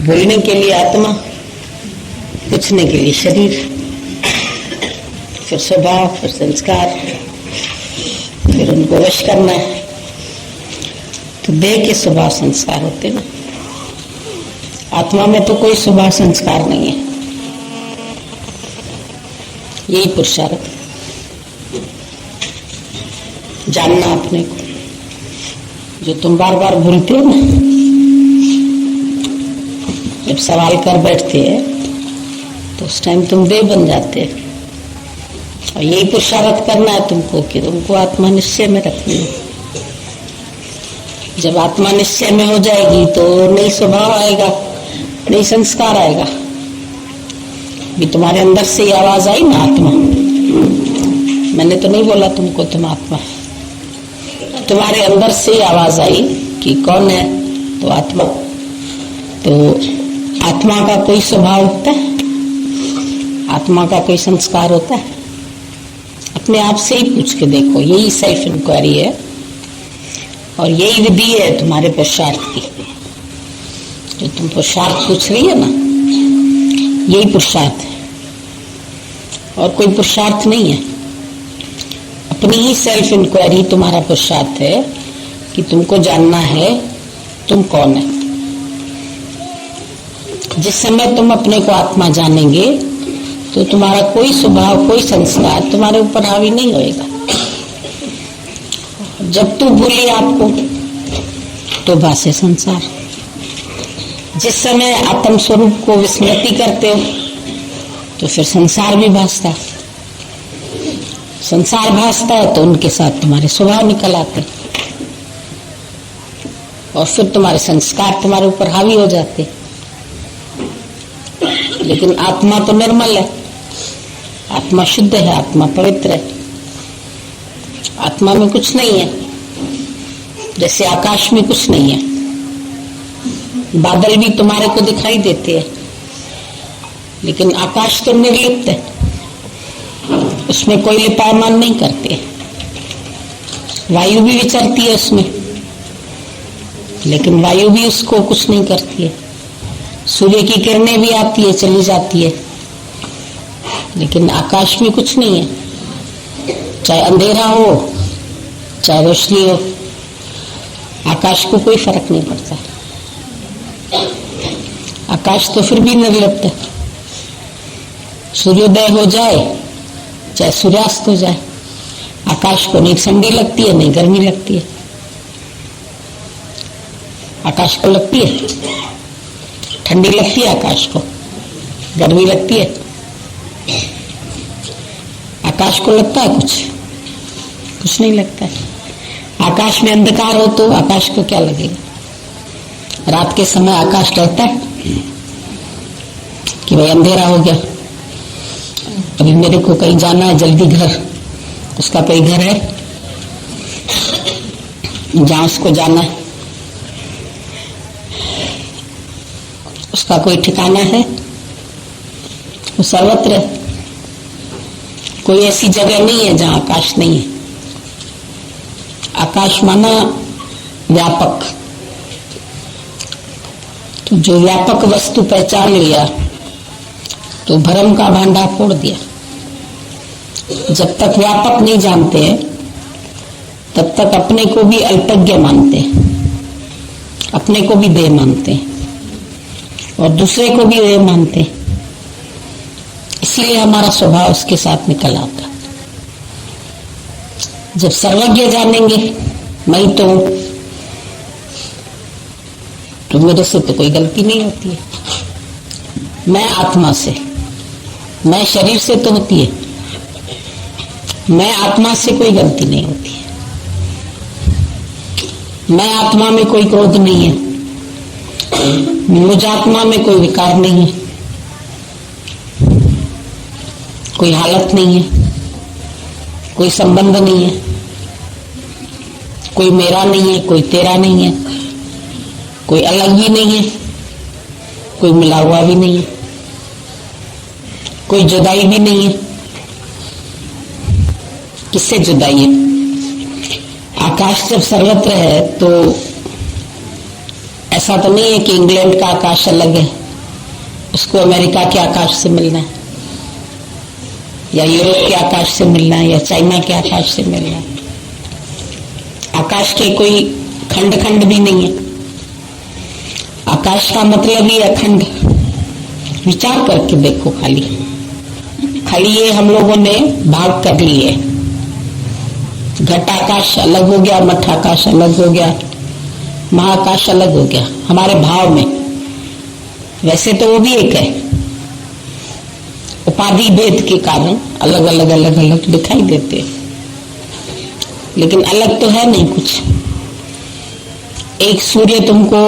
बोलने के लिए आत्मा, पूछने के लिए शरीर, फिर स्वभाव, फिर संस्कार, फिर उनको वश करना है। तो देह के स्वभाव संस्कार होते ना, आत्मा में तो कोई स्वभाव संस्कार नहीं है। यही पुरुषार्थ, जानना अपने को। जो तुम बार बार भूलते हो ना, जब सवाल कर बैठते हैं तो उस टाइम तुम देह बन जाते हैं। और यही पुरुषार्थ करना है तुमको कि तुमको आत्मा निश्चय में रखनी है। जब आत्मा निश्चय में हो जाएगी तो नई स्वभाव आएगा, नई संस्कार आएगा। भी तुम्हारे अंदर से ही आवाज आई ना, आत्मा। मैंने तो नहीं बोला तुमको तुम आत्मा, तुम्हारे अंदर से ही आवाज आई कि कौन है, तो आत्मा। तो आत्मा का कोई स्वभाव होता है, आत्मा का कोई संस्कार होता है? अपने आप से ही पूछ के देखो। यही सेल्फ इंक्वायरी है और यही विधि है तुम्हारे पुरुषार्थ की। जो तुम पुरुषार्थ पूछ रही है ना, यही पुरुषार्थ है और कोई पुरुषार्थ नहीं है। अपनी ही सेल्फ इंक्वायरी तुम्हारा पुरुषार्थ है कि तुमको जानना है तुम कौन है। जिस समय तुम अपने को आत्मा जानेंगे तो तुम्हारा कोई स्वभाव, कोई संस्कार तुम्हारे ऊपर हावी नहीं होएगा। जब तू भूली आपको तो भासे संसार। जिस समय आत्म स्वरूप को विस्मृति करते हो तो फिर संसार भी भासता है। संसार भासता है तो उनके साथ तुम्हारे स्वभाव निकल आते और फिर तुम्हारे संस्कार तुम्हारे ऊपर हावी हो जाते। लेकिन आत्मा तो निर्मल है, आत्मा शुद्ध है, आत्मा पवित्र है। आत्मा में कुछ नहीं है, जैसे आकाश में कुछ नहीं है। बादल भी तुम्हारे को दिखाई देते हैं, लेकिन आकाश तो निर्लिप्त है, उसमें कोई लिपायमान नहीं करते। वायु भी विचरती है उसमें, लेकिन वायु भी उसको कुछ नहीं करती है। सूर्य की किरणें भी आती है, चली जाती है, लेकिन आकाश में कुछ नहीं है। चाहे अंधेरा हो चाहे रोशनी हो, आकाश को कोई फर्क नहीं पड़ता। आकाश तो फिर भी निर्लिप्त है। सूर्योदय हो जाए चाहे सूर्यास्त हो जाए, आकाश को नहीं ठंडी लगती है नहीं गर्मी लगती है। आकाश को लगती है ठंडी, लगती है आकाश को गर्मी लगती है। आकाश को लगता है कुछ नहीं लगता है। आकाश में अंधकार हो तो आकाश को क्या लगेगा? रात के समय आकाश डरता है कि भाई अंधेरा हो गया, अभी मेरे को कहीं जाना है, जल्दी घर। उसका कोई घर है जहां उसको जाना है? उसका कोई ठिकाना है? वो सर्वत्र है। कोई ऐसी जगह नहीं है जहां आकाश नहीं है। आकाश माना व्यापक। तो जो व्यापक वस्तु पहचान लिया तो भ्रम का भांडा फोड़ दिया। जब तक व्यापक नहीं जानते हैं तब तक अपने को भी अल्पज्ञ मानते हैं, अपने को भी देह मानते हैं और दूसरे को भी देह मानते हैं। इसीलिए हमारा स्वभाव उसके साथ निकल आता। जब सर्वज्ञ जानेंगे मैं ही तो हूं, तो मेरे से तो कोई गलती नहीं होती है। मैं आत्मा से, मैं शरीर से तो होती है, मैं आत्मा से कोई गलती नहीं होती है। मैं आत्मा में कोई क्रोध नहीं है, मुझ आत्मा में कोई विकार नहीं है, कोई हालत नहीं है, कोई संबंध नहीं है, कोई मेरा नहीं है, कोई तेरा नहीं है, कोई अलग भी नहीं है, कोई मिला हुआ भी नहीं है, कोई जुदाई भी नहीं है। किससे जुदाई है? आकाश जब सर्वत्र है तो ऐसा तो नहीं है कि इंग्लैंड का आकाश अलग है, उसको अमेरिका के आकाश से मिलना है, या यूरोप के आकाश से मिलना है, या चाइना के आकाश से मिलना है। आकाश के कोई खंड खंड भी नहीं है। आकाश का मतलब ही अखंड। विचार करके देखो, खाली ये हम लोगों ने भाग कर लिए। घट आकाश अलग हो गया, मठ आकाश अलग हो गया, महाकाश अलग हो गया हमारे भाव में। वैसे तो वो भी एक है, उपाधि भेद के कारण अलग अलग दिखाई देते हैं, लेकिन अलग तो है नहीं कुछ। एक सूर्य तुमको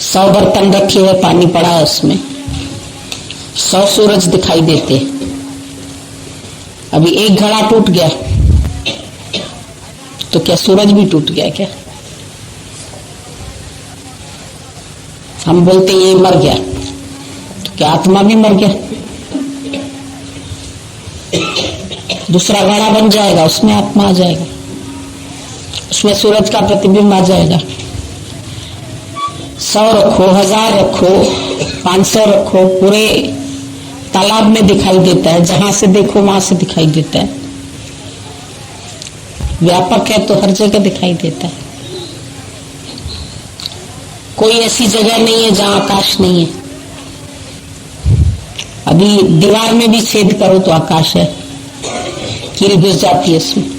100 बर्तन रखे हुए पानी पड़ा है, उसमें 100 सूरज दिखाई देते। अभी एक घड़ा टूट गया तो क्या सूरज भी टूट गया क्या? हम बोलते ये मर गया, तो क्या आत्मा भी मर गया? दूसरा घड़ा बन जाएगा, उसमें आत्मा आ जाएगा, उसमें सूरज का प्रतिबिंब आ जाएगा। 100 रखो, 1000 रखो, 500 रखो, पूरे तालाब में दिखाई देता है। जहां से देखो वहां से दिखाई देता है। व्यापक है तो हर जगह दिखाई देता है। कोई ऐसी जगह नहीं है जहां आकाश नहीं है। अभी दीवार में भी छेद करो तो आकाश है, कील घुस जाती है उसमें।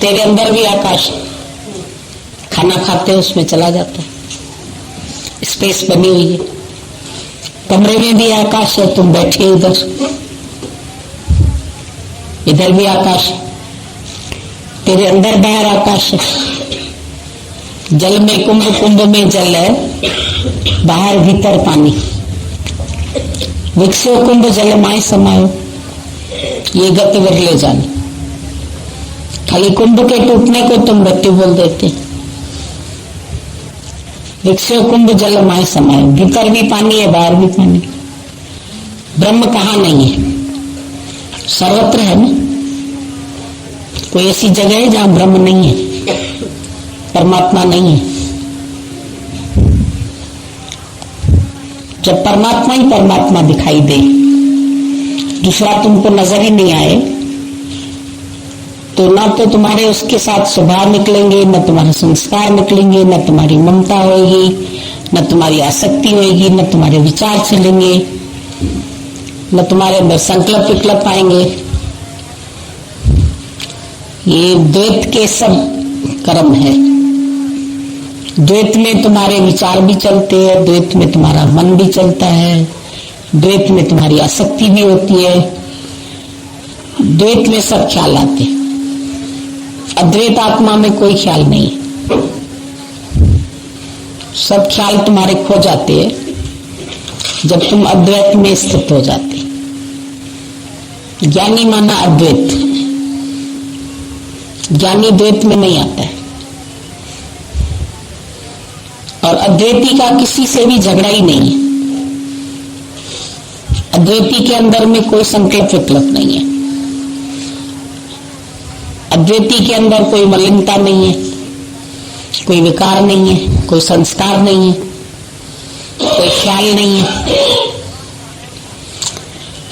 तेरे अंदर भी आकाश है, खाना खाते हो उसमें चला जाता है, स्पेस बनी हुई है। कमरे में भी आकाश है, तुम बैठे उधर, इधर भी आकाश है, तेरे अंदर बाहर आकाश है। जल में कुंभ, कुंभ में जल है, बाहर भीतर पानी। विकसो कुंभ जल माय समायो, ये गति बदले जाने। खाली कुंभ के टूटने को तुम मृत्यु बोल देते। विकसो कुंभ जल माय समायो, भीतर भी पानी है, बाहर भी पानी। ब्रह्म कहाँ नहीं है? सर्वत्र है ना। कोई ऐसी जगह है जहां ब्रह्म नहीं है, परमात्मा नहीं है? जब परमात्मा ही परमात्मा दिखाई दे, दूसरा तुमको नजर ही नहीं आए, तो ना तो तुम्हारे उसके साथ स्वभाव निकलेंगे, न तुम्हारे संस्कार निकलेंगे, न तुम्हारी ममता होगी, न तुम्हारी आसक्ति होगी, न तुम्हारे विचार चलेंगे, न तुम्हारे अंदर संकल्प विकल्प आएंगे। ये द्वैत के सब कर्म है। द्वैत में तुम्हारे विचार भी चलते हैं, द्वैत में तुम्हारा मन भी चलता है, द्वैत में तुम्हारी आसक्ति भी होती है, द्वैत में सब ख्याल आते हैं। अद्वैत आत्मा में कोई ख्याल नहीं है। सब ख्याल तुम्हारे खो जाते हैं जब तुम अद्वैत में स्थित हो जाते। ज्ञानी माना अद्वैत, ज्ञानी द्वैत में नहीं आता है। और अद्वैती का किसी से भी झगड़ा ही नहीं है। अद्वैती के अंदर में कोई संकल्प विकल्प नहीं है। अद्वैती के अंदर कोई मलिनता नहीं है, कोई विकार नहीं है, कोई संस्कार नहीं है, कोई ख्याल नहीं है।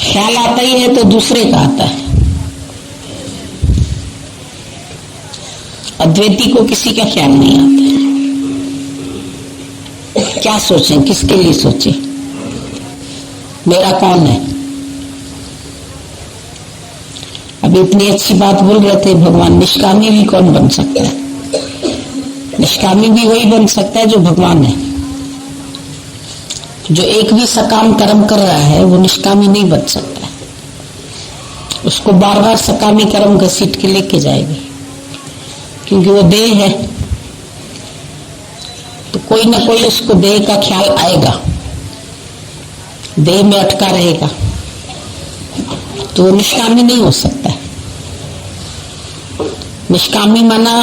ख्याल आता ही है तो दूसरे का आता है। अद्वैती को किसी का ख्याल नहीं आता है। क्या सोचें, किसके लिए सोचें? मेरा कौन है? अभी इतनी अच्छी बात बोल रहे थे भगवान, निष्कामी भी कौन बन सकता है? निष्कामी भी वही बन सकता है जो भगवान है। जो एक भी सकाम कर्म कर रहा है वो निष्कामी नहीं बन सकता है। उसको बार बार सकामी कर्म घसीट के लेके जाएगी, क्योंकि वो देह है। तो कोई ना कोई उसको देह का ख्याल आएगा, देह में अटका रहेगा, तो निष्कामी नहीं हो सकता है। निष्कामी माना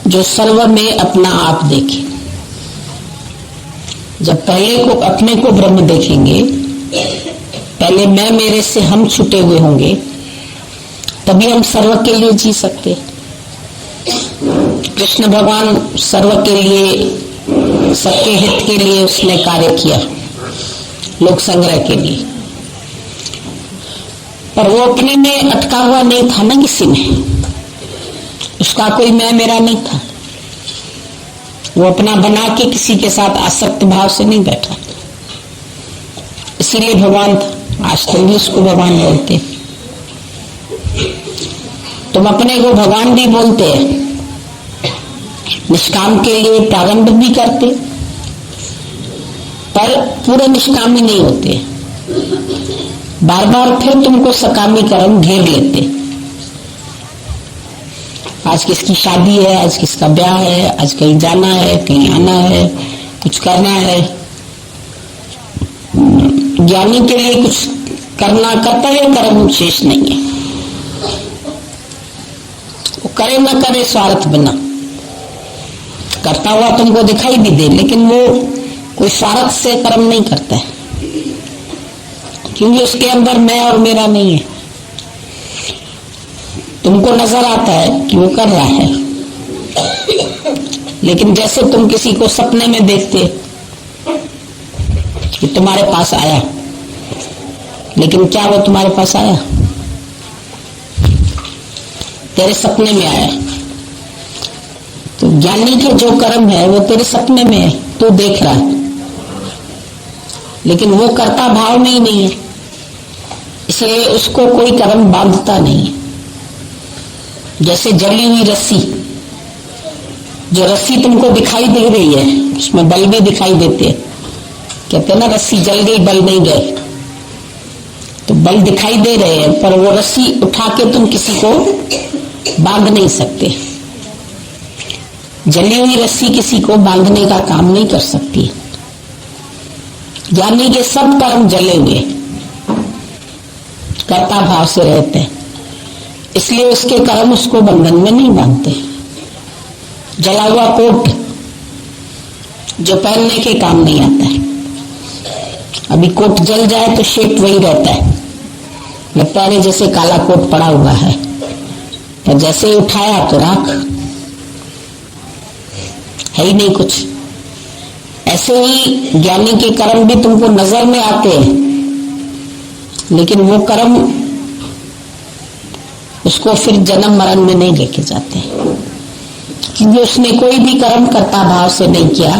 जो सर्व में अपना आप देखे। जब पहले को अपने को ब्रह्म देखेंगे, पहले मैं मेरे से हम छुटे हुए होंगे, तभी हम सर्व के लिए जी सकते। कृष्ण भगवान सर्व के लिए, सबके हित के लिए उसने कार्य किया, लोक संग्रह के लिए, पर वो अपने में अटका हुआ नहीं था ना किसी में, उसका कोई मैं मेरा नहीं था। वो अपना बना के किसी के साथ आसक्त भाव से नहीं बैठा, इसीलिए भगवान था। आज तुम भी उसको भगवान बोलते, तुम अपने को भगवान भी बोलते हैं, निष्काम के लिए प्रारंभ भी करते, पर पूरे निष्कामी नहीं होते, बार बार फिर तुमको सकामी कर्म घेर लेते। आज किसकी शादी है, आज किसका ब्याह है, आज कहीं जाना है, कहीं आना है, कुछ करना है। ज्ञानी के लिए कुछ करना, कर्तव्य कर्म शेष नहीं है, वो करे न करे स्वार्थ बिना, करता हुआ तुमको दिखाई भी दे, लेकिन वो कोई स्वार्थ से कर्म नहीं करता है, क्योंकि उसके अंदर मैं और मेरा नहीं है। तुमको नजर आता है कि वो कर रहा है, लेकिन जैसे तुम किसी को सपने में देखते कि तुम्हारे पास आया, लेकिन क्या वो तुम्हारे पास आया? तेरे सपने में आया। तो ज्ञानी के जो कर्म है वो तेरे सपने में है, तू देख रहा है, लेकिन वो कर्ता भाव में ही नहीं है, इसलिए उसको कोई कर्म बांधता नहीं है। जैसे जली हुई रस्सी, जो रस्सी तुमको दिखाई दे रही है उसमें बल भी दिखाई देते हैं, कहते हैं ना रस्सी जल गई बल नहीं गए, तो बल दिखाई दे रहे हैं, पर वो रस्सी उठा के तुम किसी को बांध नहीं सकते। जली हुई रस्सी किसी को बांधने का काम नहीं कर सकती। ज्ञानी के सब कर्म जले हुए, कर्ता भाव से रहते हैं, इसलिए उसके कर्म उसको बंधन में नहीं बांधते। जला हुआ कोट जो पहनने के काम नहीं आता है, अभी कोट जल जाए तो शेप वही रहता है, लगता है जैसे काला कोट पड़ा हुआ है, पर जैसे ही उठाया तो राख, है ही नहीं कुछ। ऐसे ही ज्ञानी के कर्म भी तुमको नजर में आते हैं, लेकिन वो कर्म उसको फिर जन्म मरण में नहीं लेके जाते, क्योंकि उसने कोई भी कर्म कर्ता भाव से नहीं किया,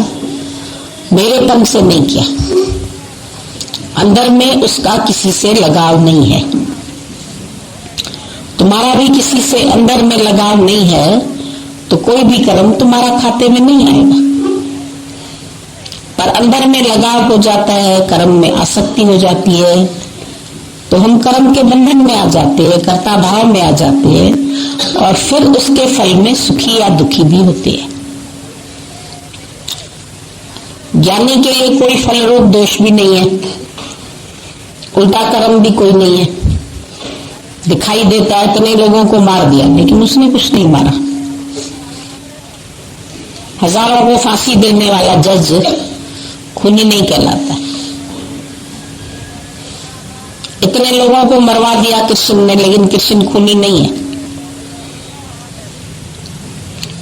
मेरेपन से नहीं किया, अंदर में उसका किसी से लगाव नहीं है। तुम्हारा भी किसी से अंदर में लगाव नहीं है, तो कोई भी कर्म तुम्हारा खाते में नहीं आएगा। पर अंदर में लगाव हो जाता है, कर्म में आसक्ति हो जाती है, तो हम कर्म के बंधन में आ जाते हैं, कर्ता भाव में आ जाते हैं, और फिर उसके फल में सुखी या दुखी भी होते हैं। ज्ञानी के लिए कोई फल रूप दोष भी नहीं है, उल्टा कर्म भी कोई नहीं है। दिखाई देता है इतने लोगों को मार दिया, लेकिन उसने कुछ नहीं मारा। हजारों को फांसी देने वाला जज खूनी नहीं कहलाता। इतने लोगों को मरवा दिया कृष्ण ने, लेकिन कृष्ण खूनी नहीं है।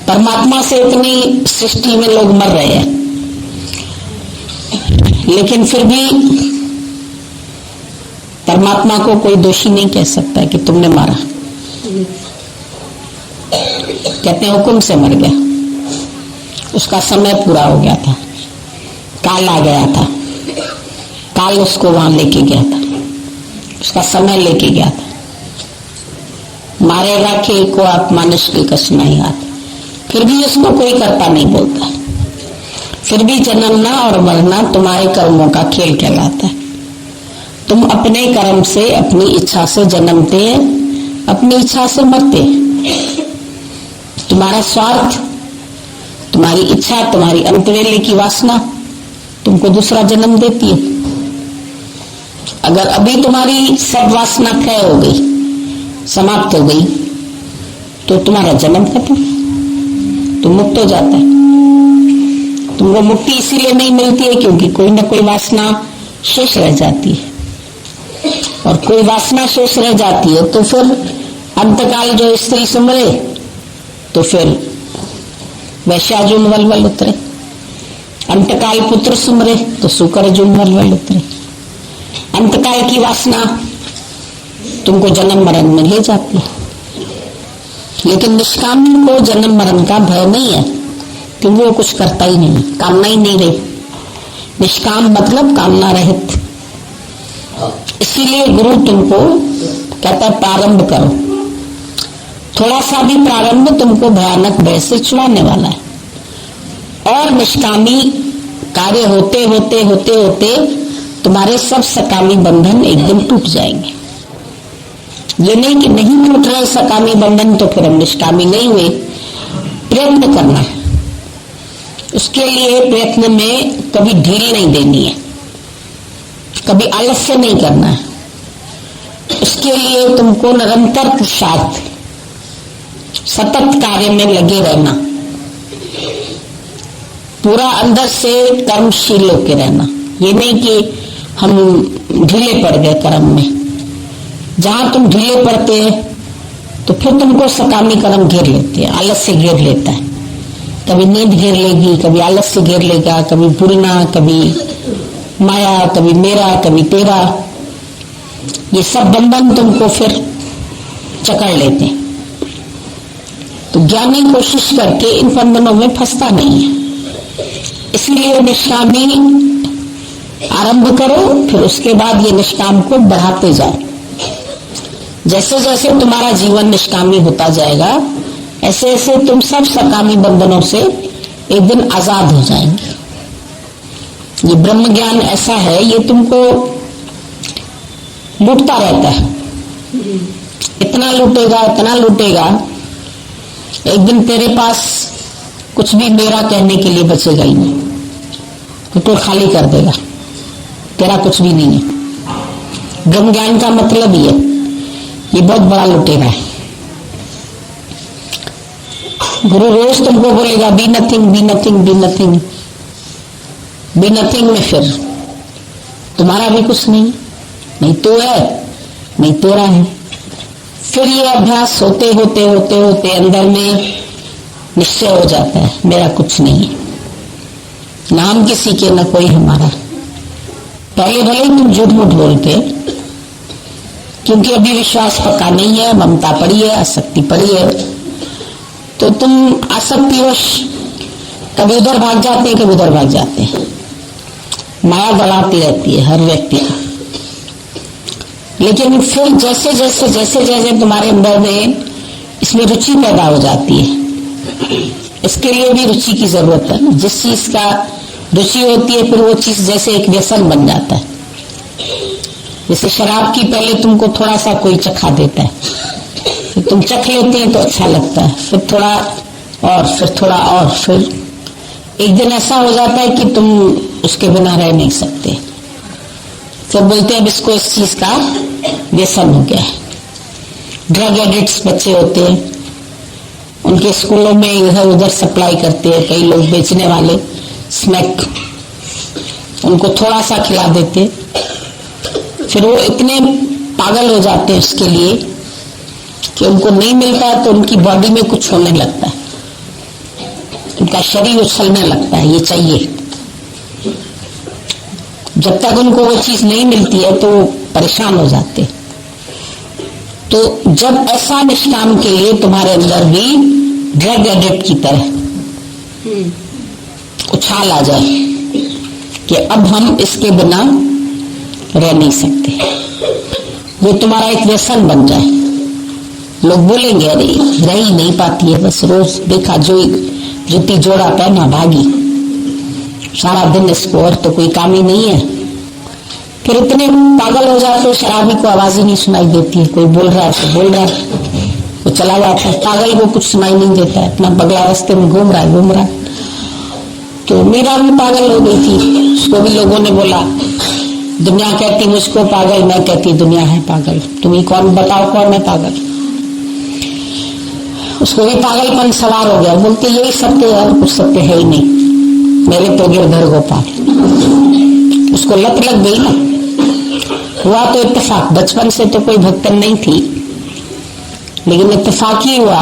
परमात्मा से इतनी सृष्टि में लोग मर रहे हैं, लेकिन फिर भी परमात्मा को कोई दोषी नहीं कह सकता कि तुमने मारा। कहते हैं हुक्म से मर गया, उसका समय पूरा हो गया था, काल आ गया था, काल उसको वहां लेके गया था, उसका समय लेके गया था। मारेगा के को आप मानुष की कष्ट नहीं आती, फिर भी उसको कोई कर्ता नहीं बोलता। फिर भी जन्मना और मरना तुम्हारे कर्मों का खेल कहलाता है। तुम अपने कर्म से, अपनी इच्छा से जन्मते हैं, अपनी इच्छा से मरते हैं। तुम्हारा स्वार्थ, तुम्हारी इच्छा, तुम्हारी अंतवेले की वासना तुमको दूसरा जन्म देती है। अगर अभी तुम्हारी सब वासना क्षय हो गई, समाप्त हो गई, तो तुम्हारा जन्म खत्म, तुम मुक्त हो जाता है। तुमको मुक्ति इसीलिए नहीं मिलती है क्योंकि कोई ना कोई वासना शेष रह जाती है, और कोई वासना शेष रह जाती है तो फिर अंतकाल जो स्त्री सुमरे तो फिर वैश्यार्जुन वलवल उतरे। अंतकाल पुत्र सुमरे तो शुकरार्जुन वलवल उतरे। अंतकाल की वासना तुमको जन्म मरण में ले जाती है, लेकिन निष्कामी को जन्म मरण का भय नहीं है, क्योंकि वो कुछ करता ही नहीं, कामना ही नहीं रही। निष्काम मतलब कामना रहित। इसीलिए गुरु तुमको कहता है प्रारंभ करो। थोड़ा सा भी प्रारंभ तुमको भयानक भय से छुड़ाने वाला है। और निष्कामी कार्य होते होते होते होते तुम्हारे सब सकामी बंधन एक दिन टूट जाएंगे। ये नहीं कि नहीं टूट रहे सकामी बंधन तो फिर हम निष्कामी नहीं हुए। प्रयत्न करना है, उसके लिए प्रयत्न में कभी ढील नहीं देनी है, कभी आलस्य नहीं करना है। उसके लिए तुमको निरंतर पुरुषार्थ, सतत कार्य में लगे रहना, पूरा अंदर से कर्मशील होके रहना। ये नहीं कि हम ढीले पड़ गए कर्म में। जहां तुम ढीले पड़ते हैं तो फिर तुमको सकामी कर्म घेर लेते हैं, आलस्य घेर लेता है। कभी नींद घेर लेगी, कभी आलस्य घेर लेगा, कभी भूलना, कभी माया, कभी मेरा, कभी तेरा। ये सब बंधन तुमको फिर चकड़ लेते हैं। तो ज्ञानी कोशिश करके इन बंधनों में फंसता नहीं है। इसलिए निष्कामी आरंभ करो, फिर उसके बाद ये निष्काम को बढ़ाते जाओ। जैसे जैसे तुम्हारा जीवन निष्कामी होता जाएगा, ऐसे ऐसे तुम सब सकामी बंधनों से एक दिन आजाद हो जाएंगे। ये ब्रह्म ज्ञान ऐसा है, ये तुमको लूटता रहता है। इतना लूटेगा, इतना लूटेगा, एक दिन तेरे पास कुछ भी मेरा कहने के लिए बचेगा ही नहीं, तो खाली कर देगा, तेरा कुछ भी नहीं है। ब्रह्म ज्ञान का मतलब ये बहुत बड़ा लुटेरा है। गुरु रोज तुमको बोलेगा be nothing, be nothing, be nothing. Be nothing में फिर तुम्हारा भी कुछ नहीं, नहीं तो है, नहीं तेरा है। फिर ये अभ्यास होते होते होते होते अंदर में निश्चय हो जाता है, मेरा कुछ नहीं है, नाम किसी के न कोई हमारा। पहले भले ही तुम झूठ मूठ बोलते, क्योंकि अभी विश्वास पक्का नहीं है, ममता पड़ी है, आसक्ति पड़ी है, तो तुम आसक्तिवश कभी उधर भाग जाते हैं, कभी उधर भाग जाते हैं। माया दौड़ाती रहती है हर व्यक्ति को। लेकिन फिर जैसे जैसे जैसे जैसे तुम्हारे अंदर में इसमें रुचि पैदा हो जाती है, इसके लिए भी रुचि की जरूरत है। जिस चीज का रुचि होती है, फिर वो चीज जैसे एक व्यसन बन जाता है। जैसे शराब की पहले तुमको थोड़ा सा कोई चखा देता है, फिर तुम चख लेते हैं तो अच्छा लगता है, फिर थोड़ा और, फिर थोड़ा और, फिर एक दिन ऐसा हो जाता है कि तुम उसके बिना रह नहीं सकते। तो बोलते हैं अब इसको इस चीज का व्यसन हो गया है। ड्रग एडिक्ट्स बच्चे होते हैं, उनके स्कूलों में इधर उधर सप्लाई करते हैं कई लोग, बेचने वाले स्नैक, उनको थोड़ा सा खिला देते, फिर वो इतने पागल हो जाते हैं उसके लिए कि उनको नहीं मिलता है तो उनकी बॉडी में कुछ होने लगता है, उनका शरीर उछलने लगता है, ये चाहिए। जब तक उनको वो चीज नहीं मिलती है तो वो परेशान हो जाते। तो जब ऐसा निष्काम के लिए तुम्हारे अंदर भी ड्रग एडिक्ट की तरह उछाल आ जाए कि अब हम इसके बिना रह नहीं सकते, वो तुम्हारा एक व्यसन बन जाए। लोग बोलेंगे अरे रह ही नहीं पाती है, बस रोज देखा जो जूती जोड़ा पहना भागी, सारा दिन इसको और तो कोई काम ही नहीं है। फिर इतने पागल हो जाते हो, शराबी को आवाज ही नहीं सुनाई देती है, कोई बोल रहा है तो बोल रहा है, वो चला जाता है। पागल को कुछ सुनाई नहीं देता है, अपना बगला रास्ते में घूम रहा है। तो मीरा भी पागल हो गई थी, उसको भी लोगों ने बोला, दुनिया कहती मुझको पागल, मैं कहती दुनिया है पागल, तुम्हें कौन बताओ कौन है पागल। उसको भी पागलपन सवार हो गया, बोलते यही सत्य है और कुछ सत्य है ही नहीं, मेरे तो गिरधर गोपाल। उसको लत लग गई ना, हुआ तो इत्तेफाक, बचपन से तो कोई भक्तन नहीं थी, लेकिन इत्तेफाक ही हुआ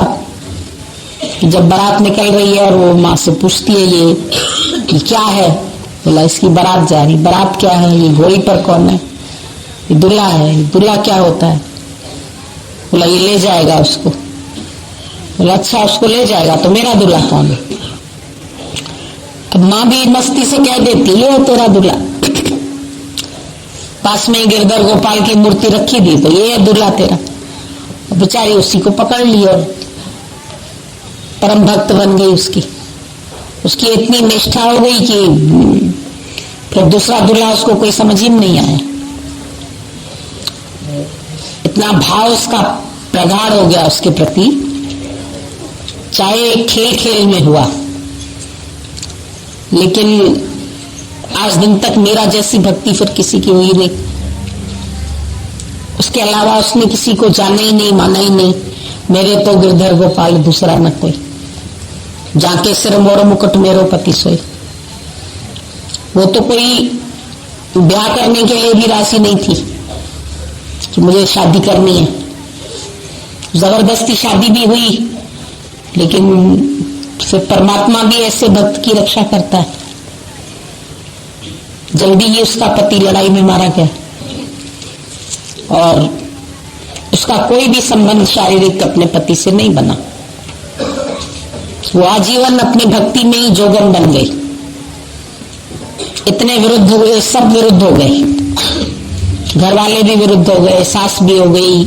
कि जब बारात निकल रही है और वो माँ से पूछती है ये क्या है, बोला इसकी बारात जा रही। बारात क्या है? ये घोड़ी पर कौन है? ये दूल्हा है। दूल्हा क्या होता है? बोला ये ले जाएगा उसको। बोला अच्छा उसको ले जाएगा, तो मेरा दूल्हा कौन है? अब माँ भी मस्ती से कह देती है तेरा दूल्हा। पास में गिरधर गोपाल की मूर्ति रखी थी, तो ये है दूल्हा तेरा। बेचारी उसी को पकड़ ली और परम भक्त बन गई उसकी इतनी निष्ठा हो गई कि फिर दूसरा दूल्हा उसको कोई समझ ही नहीं आया। इतना भाव उसका प्रगाढ़ हो गया उसके प्रति, चाहे खेल खेल में हुआ। लेकिन आज दिन तक मेरा जैसी भक्ति फिर किसी की हुई नहीं। उसके अलावा उसने किसी को जाना ही नहीं, माना ही नहीं। मेरे तो गिरधर गोपाल दूसरा न कोई, जाके सिर मोर मुकुट मेरो पति सोई। वो तो कोई ब्याह करने के लिए भी राशि नहीं थी कि मुझे शादी करनी है। जबरदस्ती शादी भी हुई, लेकिन फिर परमात्मा भी ऐसे भक्त की रक्षा करता है। जल्दी ही उसका पति लड़ाई में मारा गया और उसका कोई भी संबंध शारीरिक अपने पति से नहीं बना। वो आजीवन अपनी भक्ति में ही जोगन बन गई। इतने विरुद्ध हो गए, सब विरुद्ध हो गए। घर वाले भी विरुद्ध हो गए, सास भी हो गई,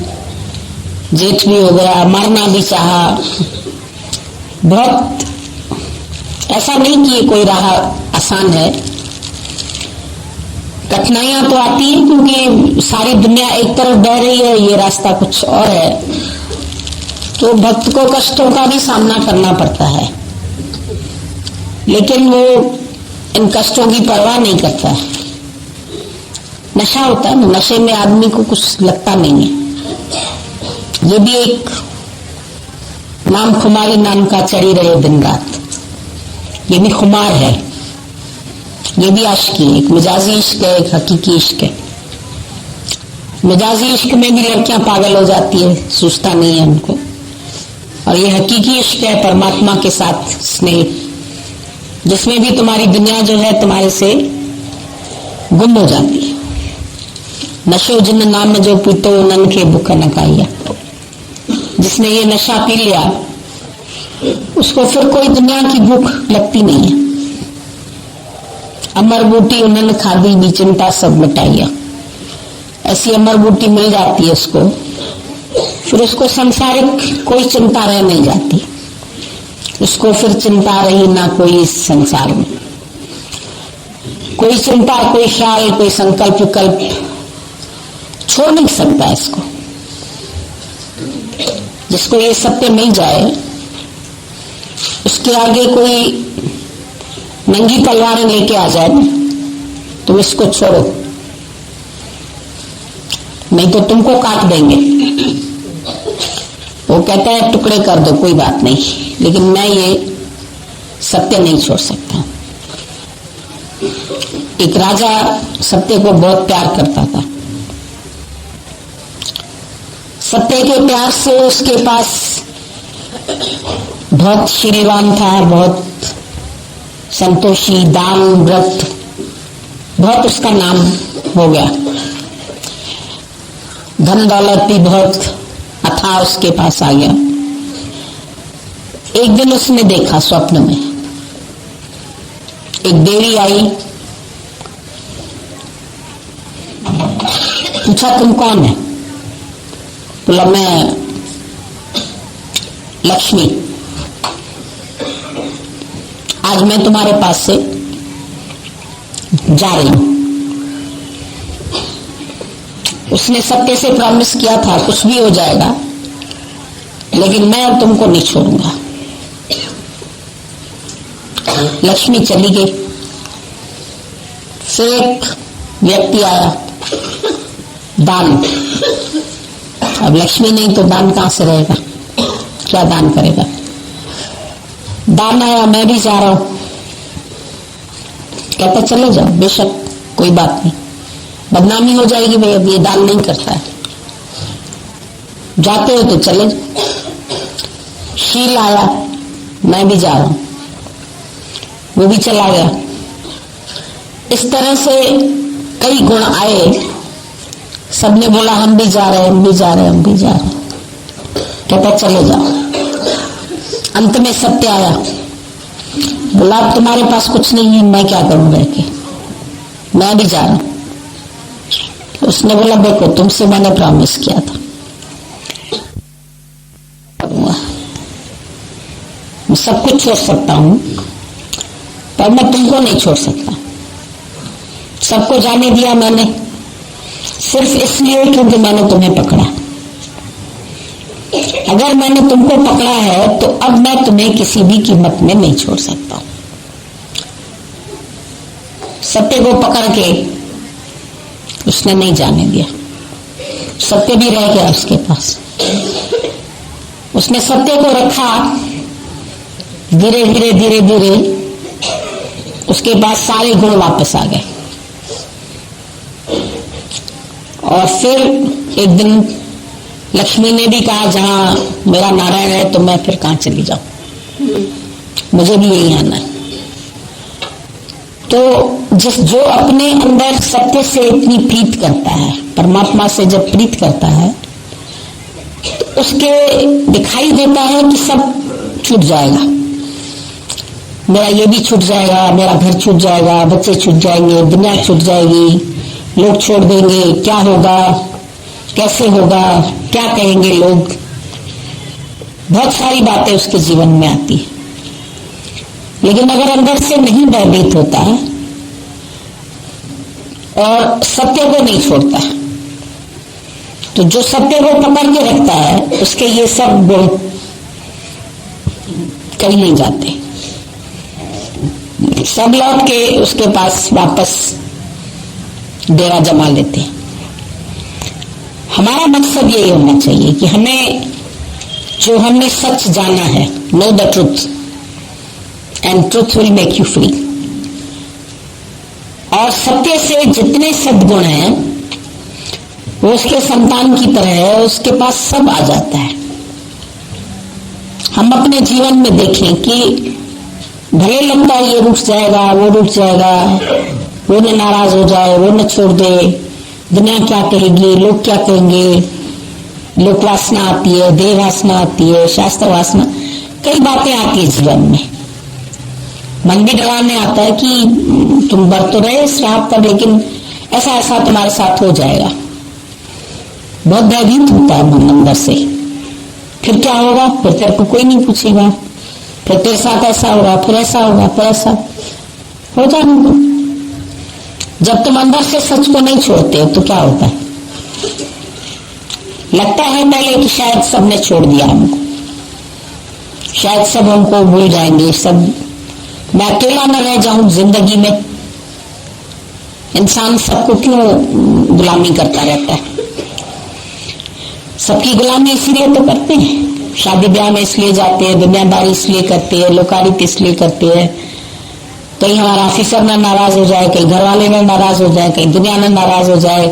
जेठ भी हो गया, मारना भी चाहा। बहुत ऐसा नहीं कि ये कोई राह आसान है, कठिनाइयां तो आती है, क्योंकि सारी दुनिया एक तरफ बह रही है, ये रास्ता कुछ और है। तो भक्त को कष्टों का भी सामना करना पड़ता है, लेकिन वो इन कष्टों की परवाह नहीं करता है। नशा होता है ना, नशे में आदमी को कुछ लगता नहीं है। ये भी एक नाम खुमारी नाम का चढ़ी रहे दिन रात, ये भी खुमार है, ये भी आशिकी है। एक मिजाजी इश्क है, एक हकीकी इश्क है। मिजाजी इश्क में भी लड़कियां पागल हो जाती है, सूझता नहीं है उनको। और ये हकीकी इश्क है परमात्मा के साथ स्नेह, जिसमें भी तुम्हारी दुनिया जो है तुम्हारे से गुम हो जाती है। नशो जिन नाम जो पीतो नन के बुक न खाइया। जिसने ये नशा पी लिया उसको फिर कोई दुनिया की भूख लगती नहीं है। अमर बूटी उन्होंने खादी भी चिंता सब मिटाइया। ऐसी अमर बूटी मिल जाती है उसको, फिर उसको संसारिक कोई चिंता रह नहीं जाती। उसको फिर चिंता रही ना कोई इस संसार में, कोई चिंता, कोई ख्याल, कोई संकल्प विकल्प छोड़ नहीं सकता इसको। जिसको ये सत्य मिल जाए उसके आगे कोई नंगी तलवारें लेके आ जाए तुम इसको छोड़ो, नहीं तो तुमको काट देंगे। वो कहता है टुकड़े कर दो कोई बात नहीं, लेकिन मैं ये सत्य नहीं छोड़ सकता। एक राजा सत्य को बहुत प्यार करता था। सत्य के प्यार से उसके पास बहुत शीलवान था, बहुत संतोषी, दान व्रत, बहुत उसका नाम हो गया। धन दौलत भी बहुत अथाह उसके पास आ गया। एक दिन उसने देखा स्वप्न में, एक देवी आई, पूछा तुम कौन है? बोला मैं लक्ष्मी, आज मैं तुम्हारे पास से जा रही हूं। उसने सत्य से प्रॉमिस किया था कुछ भी हो जाएगा, लेकिन मैं अब तुमको नहीं छोड़ूंगा। लक्ष्मी चली गई। फिर एक व्यक्ति आया, दान। अब लक्ष्मी नहीं तो दान कहां से रहेगा, क्या दान करेगा? दान आया, मैं भी जा रहा हूं। कहता चले जाओ, बेशक कोई बात नहीं, बदनामी हो जाएगी भाई, अब ये दान नहीं करता है, जाते हो तो चले जाओ। शील आया, मैं भी जा रहा हूं, वो भी चला गया। इस तरह से कई गुण आए, सबने बोला हम भी जा रहे हैं, हम भी जा रहे हैं, हम भी जा रहे हैं। कहता चले जाओ। अंत में सत्य आया, बोला अब तुम्हारे पास कुछ नहीं है, मैं क्या करूं रह के, मैं भी जा रहा हूं। उसने बोला देखो तुमसे मैंने प्रॉमिस किया था, मैं सब कुछ छोड़ सकता हूं पर मैं तुमको नहीं छोड़ सकता। सबको जाने दिया मैंने सिर्फ इसलिए क्योंकि मैंने तुम्हें पकड़ा। अगर मैंने तुमको पकड़ा है तो अब मैं तुम्हें किसी भी कीमत में नहीं छोड़ सकता। सत्य को पकड़ के उसने नहीं जाने दिया। सत्य भी रह गया उसके पास। उसने सत्य को रखा, धीरे धीरे धीरे धीरे उसके पास सारे गुण वापस आ गए। और फिर एक दिन लक्ष्मी ने भी कहा जहां मेरा नारायण है तो मैं फिर कहां चली जाऊं, मुझे भी यही आना है। तो जो अपने अंदर सत्य से इतनी प्रीत करता है, परमात्मा से जब प्रीत करता है तो उसके दिखाई देता है कि सब छूट जाएगा, मेरा ये भी छूट जाएगा, मेरा घर छूट जाएगा, बच्चे छूट जाएंगे, दुनिया छूट जाएगी, लोग छोड़ देंगे, क्या होगा, कैसे होगा, क्या कहेंगे लोग। बहुत सारी बातें उसके जीवन में आती है। लेकिन अगर अंदर से नहीं भयभीत होता है और सत्य को नहीं छोड़ता है, तो जो सत्य को पकड़ के रखता है उसके ये सब गुण कहीं नहीं जाते, सब लौट के उसके पास वापस डेरा जमा लेते हैं। हमारा मकसद यही होना चाहिए कि हमें जो हमने सच जाना है, know the truth and truth will make you free. और सत्य से जितने सद्गुण हैं वो उसके संतान की तरह है, उसके पास सब आ जाता है। हम अपने जीवन में देखें कि भले लगता है ये रुक जाएगा, वो रुक जाएगा, वो न नाराज हो जाए, वो न छोड़ दे, दुनिया क्या कहेगी, लोग क्या कहेंगे, लोक वासना आती है, देह वासना आती है, शास्त्र वासना, कई बातें आती है जीवन में। मन भी डराने आता है कि तुम बर तो रहे इस राह पर, लेकिन ऐसा ऐसा तुम्हारे साथ हो जाएगा। बहुत भयभीत होता है मन अंदर से। फिर क्या होगा, फिर तेरे को कोई नहीं पूछेगा, फिर तेरे साथ ऐसा होगा, फिर ऐसा होगा, फिर ऐसा हो जाने दो। जब तुम अंदर से सच को नहीं छोड़ते तो क्या होता है, लगता है पहले कि शायद सबने छोड़ दिया हमको, शायद सब हमको भूल जाएंगे, सब मैं अकेला न रह जाऊं जिंदगी में। इंसान सबको क्यों गुलामी करता रहता है? सबकी गुलामी इसलिए तो करते हैं, शादी ब्याह में इसलिए जाते हैं, दुनियादारी इसलिए करते हैं, लोकारित इसलिए करते हैं। कहीं हमारा ऑफिसर ना नाराज हो जाए, कहीं घर वाले ना नाराज हो जाए, कहीं दुनिया ना नाराज हो जाए,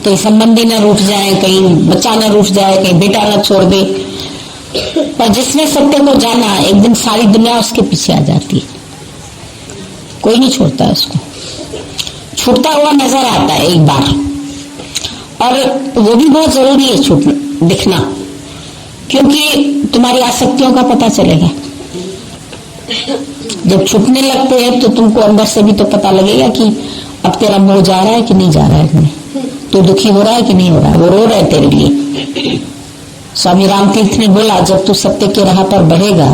कहीं संबंधी ना रूठ जाए, कहीं बच्चा ना रूठ जाए, कहीं बेटा ना छोड़ दे। पर जिसने सत्य को जाना, एक दिन सारी दुनिया उसके पीछे आ जाती है, कोई नहीं छोड़ता है उसको। छूटता हुआ नजर आता है एक बार, और वो भी बहुत जरूरी है छूटना, दिखना, क्योंकि तुम्हारी आसक्तियों का पता चलेगा। जब छूटने लगते हैं तो तुमको अंदर से भी तो पता लगेगा कि अब तेरा मोह जा रहा है कि नहीं जा रहा है, तो दुखी हो रहा है कि नहीं हो रहा है, वो रो रहा है तेरे लिए। स्वामी रामतीर्थ ने बोला, जब तू सत्य के राह पर बढ़ेगा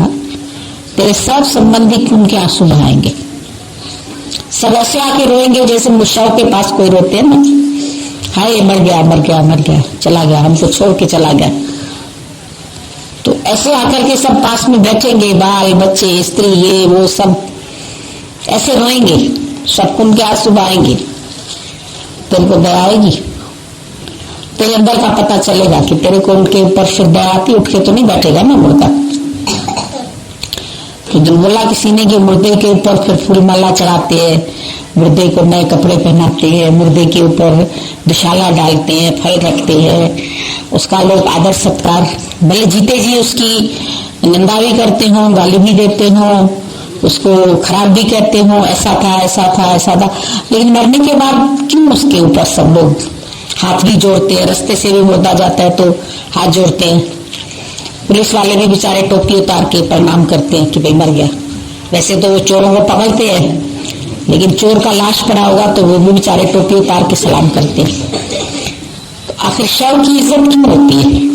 तेरे सब संबंधी उनके आंसू बहाएंगे, सब ऐसे आके रोएंगे जैसे मुर्शाओं के पास कोई रोते हैं ना, हाय मर गया मर गया मर गया, चला गया, हमको छोड़ के चला गया। तो ऐसे आकर के सब पास में बैठेंगे, बाल बच्चे स्त्री ये वो सब ऐसे रोएंगे, सबको उनके आंसू बहाएंगे। तेरे को दया आएगी, तेरे अंदर का पता चलेगा कि तेरे को उनके ऊपर फिर दया आती, उठ के तो नहीं बैठेगा ना मुर्दा। तो दिल बोला कि सीने के मुर्दे के ऊपर फिर फूल माला चढ़ाते हैं, मुर्दे को नए कपड़े पहनाते हैं, मुर्दे के ऊपर दुशाला डालते हैं, फल रखते हैं, उसका लोग आदर सत्कार, भले जीते जी उसकी निंदा भी करते हो, गाली भी देते हो, उसको खराब भी कहते हो, ऐसा था ऐसा था ऐसा था, लेकिन मरने के बाद क्यों उसके ऊपर सब लोग हाथ भी जोड़ते हैं, रास्ते से भी मुर्दा जाता है तो हाथ जोड़ते हैं। पुलिस वाले भी बेचारे टोपी उतार के प्रणाम करते हैं कि भाई मर गया। वैसे तो वो चोरों को पकड़ते हैं, लेकिन चोर का लाश पड़ा होगा तो वो भी बेचारे टोपी उतार के सलाम करते हैं। तो आखिर शव की इज्जत क्यों होती है?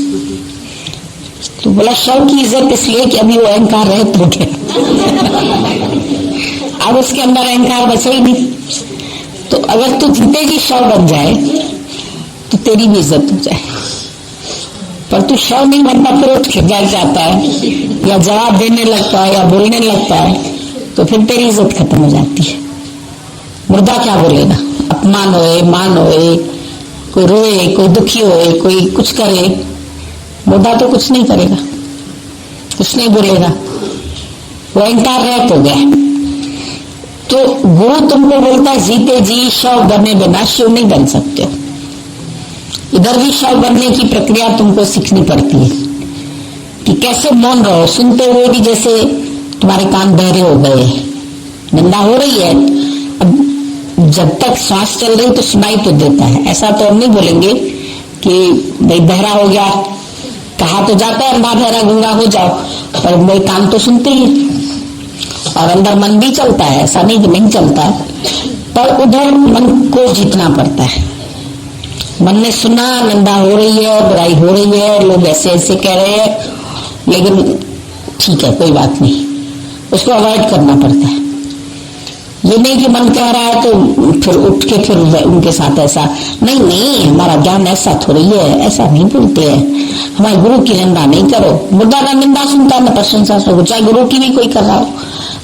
तो बोला शव की इज्जत इसलिए कि अभी वो अहंकार रहित हो गया, अब उसके अंदर अहंकार बचा ही नहीं। तो अगर तू जीते जी शव बन जाए तो तेरी भी इज्जत हो जाए, पर तू शव नहीं बनता फिर उठ के बैठ जाता है या जवाब देने लगता है या बोलने लगता है तो फिर तेरी इज्जत खत्म हो जाती है। मुर्दा क्या बोलेगा? अपमान होए, मान होए, कोई रोए, कोई दुखी होए, कोई कुछ करे, मुर्दा तो कुछ नहीं करेगा, कुछ नहीं बोलेगा, वो अहंकार रहित हो गया। तो गुरु तुमको बोलता है जीते जी शव बने बिना शिव नहीं बन सकते हो। इधर भी शव बनने की प्रक्रिया तुमको सीखनी पड़ती है कि कैसे मौन रहो, सुनते हुए भी जैसे तुम्हारे कान बहरे हो गए, निंदा हो रही है, अब जब तक सांस चल रही तो सुनाई तो देता है। ऐसा तो हम नहीं बोलेंगे कि भाई बहरा हो गया, कहा तो जाता है ना बहरा गूंगा हो जाओ, पर मेरे कान तो सुनते ही और अंदर मन भी चलता है, ऐसा नहीं कि नहीं चलता, पर उधर मन को जीतना पड़ता है। मन ने सुना निंदा हो रही है, बुराई हो रही है, लोग ऐसे ऐसे कह रहे हैं, लेकिन ठीक है कोई बात नहीं, उसको अवॉइड करना पड़ता है। ये नहीं कि मन कह रहा है तो फिर उठ के फिर उनके साथ ऐसा नहीं, नहीं हमारा ज्ञान ऐसा थोड़ी है, ऐसा नहीं बोलते हैं, हमारे गुरु की निंदा नहीं करो। मुर्दा ना निंदा सुनता न प्रशंसा सुनो, चाहे गुरु की भी कोई कर रहा हो,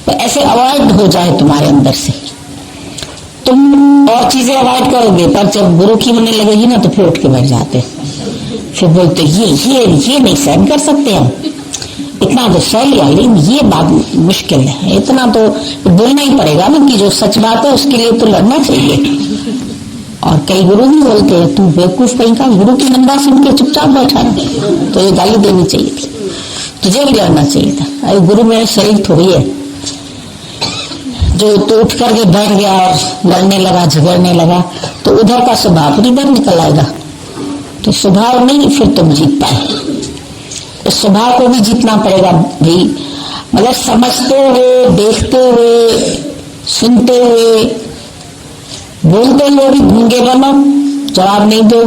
तो ऐसे अवॉइड हो जाए तुम्हारे अंदर से। तुम और चीजें अवॉइड करोगे, पर जब गुरु की होने लगेगी ना तो फिर उठ के बैठ जाते, फिर बोलते ये नहीं सहन कर सकते हम, इतना तो सह लिया, लेकिन ये बात मुश्किल है, इतना तो बोलना ही पड़ेगा ना कि जो सच बात है उसके लिए तो लड़ना चाहिए। और कई गुरु भी बोलते हैं तू बेवकूफ कहीं का, गुरु की निंदा सुन के चुपचाप बैठा है, तो ये गाली देनी चाहिए थी, तुझे भी लड़ना चाहिए था। अरे गुरु मेरा शरीर थोड़ी है जो तो उठ करके बैठ गया और लड़ने लगा, झगड़ने लगा, तो उधर का स्वभाव इधर निकल आएगा। तो स्वभाव नहीं फिर तुम जीत पाए, तो स्वभाव को भी जीतना पड़ेगा भाई। मतलब समझते हुए, देखते हुए, सुनते हुए, बोलते हुए भी गूंगे बनो, जवाब नहीं दो,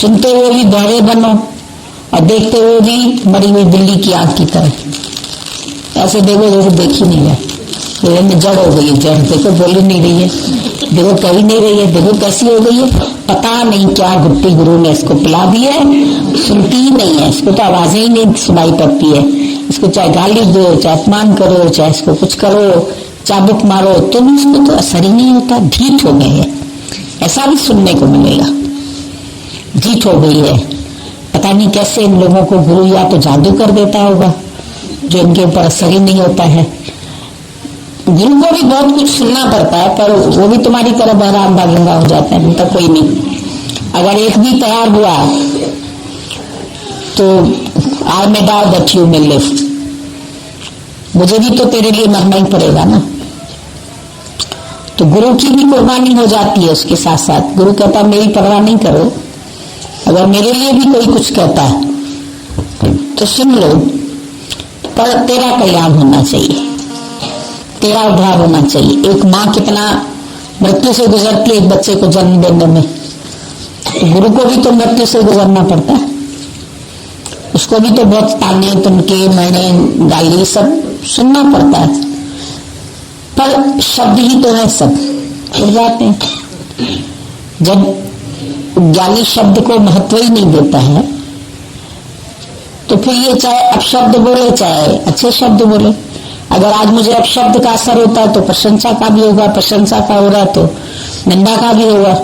सुनते हुए भी बहरे बनो और देखते हुए भी मरी हुई बिल्ली की आंख की तरह ऐसे देखो जैसे देख ही नहीं रहा, जड़ हो गई है, जड़ देखो बोल ही नहीं रही है, देखो कह ही नहीं रही है, देखो कैसी हो गई है, पता नहीं क्या गुट्टी गुरु ने इसको पिला दी है, सुनती ही नहीं है, इसको तो आवाजें ही नहीं सुनाई पड़ती है, इसको चाहे गाली दो, चाहे अपमान करो, चाहे इसको कुछ करो, चाबुक मारो, तो भी इसको तो असर ही नहीं होता, ढीठ हो गए है। ऐसा भी सुनने को मिलेगा, ढीठ हो गई है। पता नहीं कैसे इन लोगों को गुरु या तो जादू कर देता होगा जो इनके ऊपर असर ही नहीं होता है। गुरु को भी बहुत कुछ सुनना पड़ता है, पर वो भी तुम्हारी तरह बहरा अंधा गंगा हो जाता है, तो कोई नहीं। अगर एक भी तैयार हुआ तो आई मे डाउ दैट यू मे लिव, मुझे भी तो तेरे लिए मरना ही पड़ेगा ना। तो गुरु की भी कुर्बानी हो जाती है उसके साथ साथ। गुरु कहता मेरी परवाह नहीं करो, अगर मेरे लिए भी कोई कुछ कहता है तो सुन लो, पर तेरा कल्याण होना चाहिए, तेरा उद्धार होना चाहिए। एक माँ कितना मृत्यु से गुजरती है एक बच्चे को जन्म देने में, तो गुरु को भी तो मृत्यु से गुजरना पड़ता है, उसको भी तो बहुत ताने तुनके मैंने गाली सब सुनना पड़ता है, पर शब्द ही तो है, सब उड़ जाते हैं। जब ज्ञानी शब्द को महत्व ही नहीं देता है तो फिर ये चाहे अपशब्द बोले चाहे अच्छे शब्द बोले, अगर आज मुझे अपशब्द का असर होता है तो प्रशंसा का भी होगा, प्रशंसा का हो रहा है तो निंदा का भी होगा,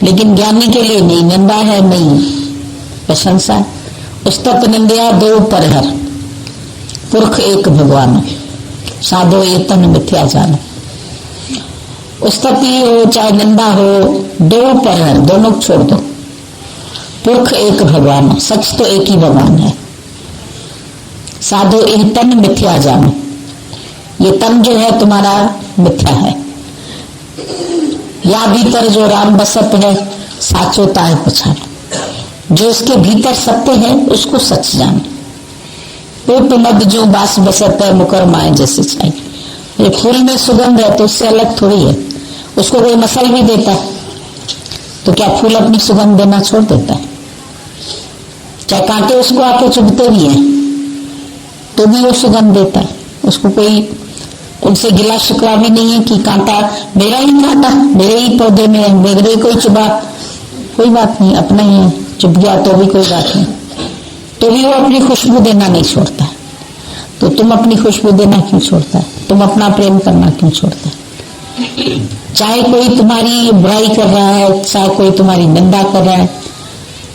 लेकिन ज्ञानी के लिए नहीं निंदा है नहीं प्रशंसा। उस्तत निंदया दो परहर, पुरख एक भगवान, साधो ये तन मिथ्या जानो। स्तुति हो चाहे निंदा हो, दो पर है, दोनों को छोड़ दो। पुरख एक भगवान, सच तो एक ही भगवान है। साधो यह तन मिथ्या जानो, ये तन जो है तुम्हारा मिथ्या है। या भीतर जो राम बसत है, साचो ताय पछानो, जो इसके भीतर सत्य है उसको सच जानो। पेट मद जो बास बसत है, मुकर माए जैसे छाई। ये फूल में सुगंध है तो उससे अलग थोड़ी है। उसको कोई मसल भी देता है तो क्या फूल अपनी सुगंध देना छोड़ देता है? चाहे कांटे उसको आके चुभते भी हैं तो भी वो सुगंध देता है। उसको कोई उनसे गिला शिकवा भी नहीं है कि कांटा मेरा ही कांटा, मेरे ही पौधे में, मेरे कोई चुभा, कोई बात नहीं, अपना ही है, चुभ गया तो भी कोई बात नहीं, तो भी वो अपनी खुशबू देना नहीं छोड़ता। तो तुम अपनी खुशबू देना क्यों छोड़ता है? तुम अपना प्रेम करना क्यों छोड़ता है? चाहे कोई तुम्हारी बुराई कर रहा है, चाहे कोई तुम्हारी निंदा कर रहा है,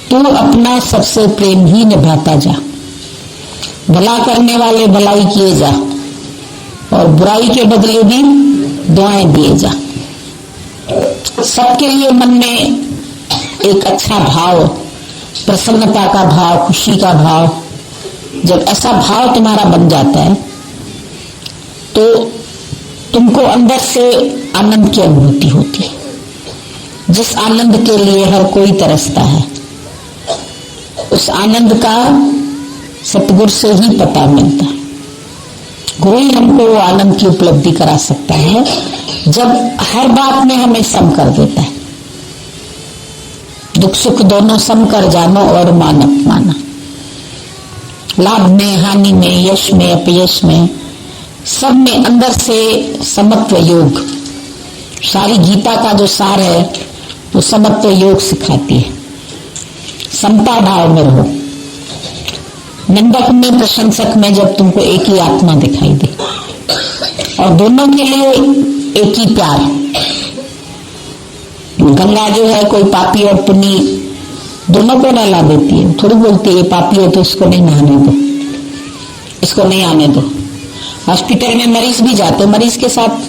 तू अपना सबसे प्रेम ही निभाता जा। भला करने वाले भलाई किए जा और बुराई के बदले भी दुआएं दिए जा। सबके लिए मन में एक अच्छा भाव, प्रसन्नता का भाव, खुशी का भाव, जब ऐसा भाव तुम्हारा बन जाता है तो तुमको अंदर से आनंद की अनुभूति होती है। जिस आनंद के लिए हर कोई तरसता है, उस आनंद का सतगुरु से ही पता मिलता है। गुरु ही हमको वो आनंद की उपलब्धि करा सकता है जब हर बात में हमें सम कर देता है। दुख सुख दोनों सम कर जानो और मान अपमाना। लाभ में, हानि में, यश में, अपयश में, सब में अंदर से समत्व योग। सारी गीता का जो सार है वो समत्व योग सिखाती है। समता भाव में रहो। निंदक में, प्रशंसक में जब तुमको एक ही आत्मा दिखाई दे और दोनों के लिए एक ही प्यार। गंगा जो है कोई पापी और पुण्य दोनों को नहला देती है। थोड़ी बोलती है ये पापी है तो इसको नहीं नहाने दो, इसको नहीं आने दो। हॉस्पिटल में मरीज भी जाते, मरीज के साथ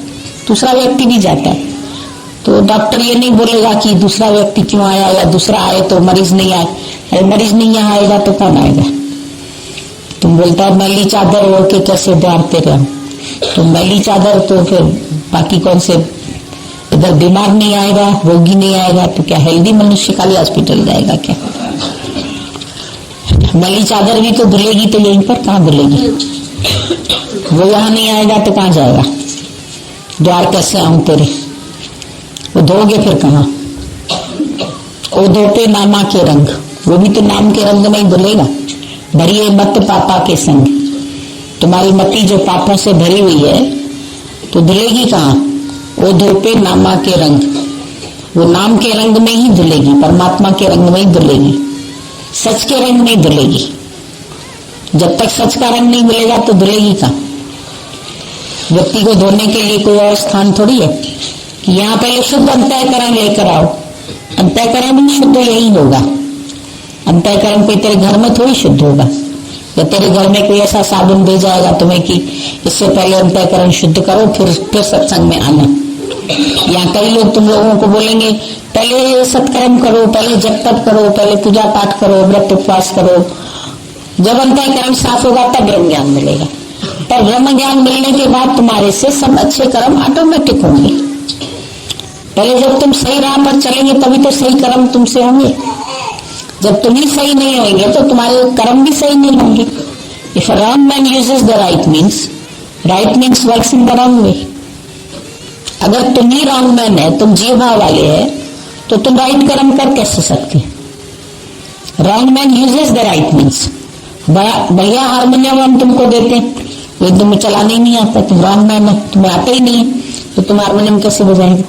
दूसरा व्यक्ति भी जाता है तो डॉक्टर ये नहीं बोलेगा कि दूसरा व्यक्ति क्यों आया या दूसरा आए तो मरीज नहीं आए। अरे मरीज नहीं यहाँ आएगा तो कौन आएगा? तुम बोलता है मैली चादर ओढ़ के कैसे दौड़ते रहो, तो मैली चादर तो फिर बाकी कौन से इधर बीमार नहीं आएगा, रोगी नहीं आएगा तो क्या हेल्दी मनुष्य खाली हॉस्पिटल जाएगा क्या? मैली चादर भी तो धुलेगी तो यहीं पर, कहाँ धुलेगी? वो यहाँ नहीं आएगा तो कहाँ जाएगा? द्वार कैसे आऊं तेरे? वो धोगे फिर कहाँ? ओ धोते नामा के रंग, वो भी तो नाम के रंग में ही धुलेगा। भरिए मत पापा के संग, तुम्हारी मति जो पापों से भरी हुई है तो धुलेगी कहाँ? वो धोपे नामा के रंग, वो नाम के रंग में ही धुलेगी, परमात्मा के रंग में ही धुलेगी, सच के रंग में ही धुलेगी। जब तक सच का रंग नहीं मिलेगा तो धुलेगी कहाँ? व्यक्ति को धोने के लिए कोई और स्थान थोड़ी है कि यहाँ पहले शुद्ध अंतःकरण लेकर आओ। अंतःकरण भी शुद्ध यही होगा। अंतःकरण कोई तेरे घर में थोड़ी शुद्ध होगा, या तेरे घर में कोई ऐसा साबुन दे जाएगा तुम्हें कि इससे पहले अंतःकरण शुद्ध करो फिर सत्संग में आना। या कई लोग तुम लोगों को बोलेंगे पहले सत्कर्म करो, पहले जप तप करो, पहले पूजा पाठ करो, व्रत उपवास करो, जब अंतःकरण साफ होगा तब ब्रह्म ज्ञान मिलेगा। पर ब्रह्म ज्ञान मिलने के बाद तुम्हारे से सब अच्छे कर्म ऑटोमेटिक होंगे। पहले जब तुम सही राह पर चलेंगे तभी तो सही कर्म तुमसे होंगे। जब तुम ही सही नहीं होंगे तो तुम्हारे कर्म भी सही नहीं होंगे। If a wrong man uses the right means works in the wrong way. अगर तुम ही रॉन्ग मैन है, तुम जीव भाव वाले है, तो तुम राइट कर्म कर कैसे सकते? Wrong man uses the right means. बढ़िया हारमोनियम हम तुमको देते हैं, लेकिन तुम्हें चलाने ही नहीं आता, तुम रॉन्ग मैन है, तुम्हें आता ही नहीं तो तुम हारमोनियम कैसे बजाएंगे?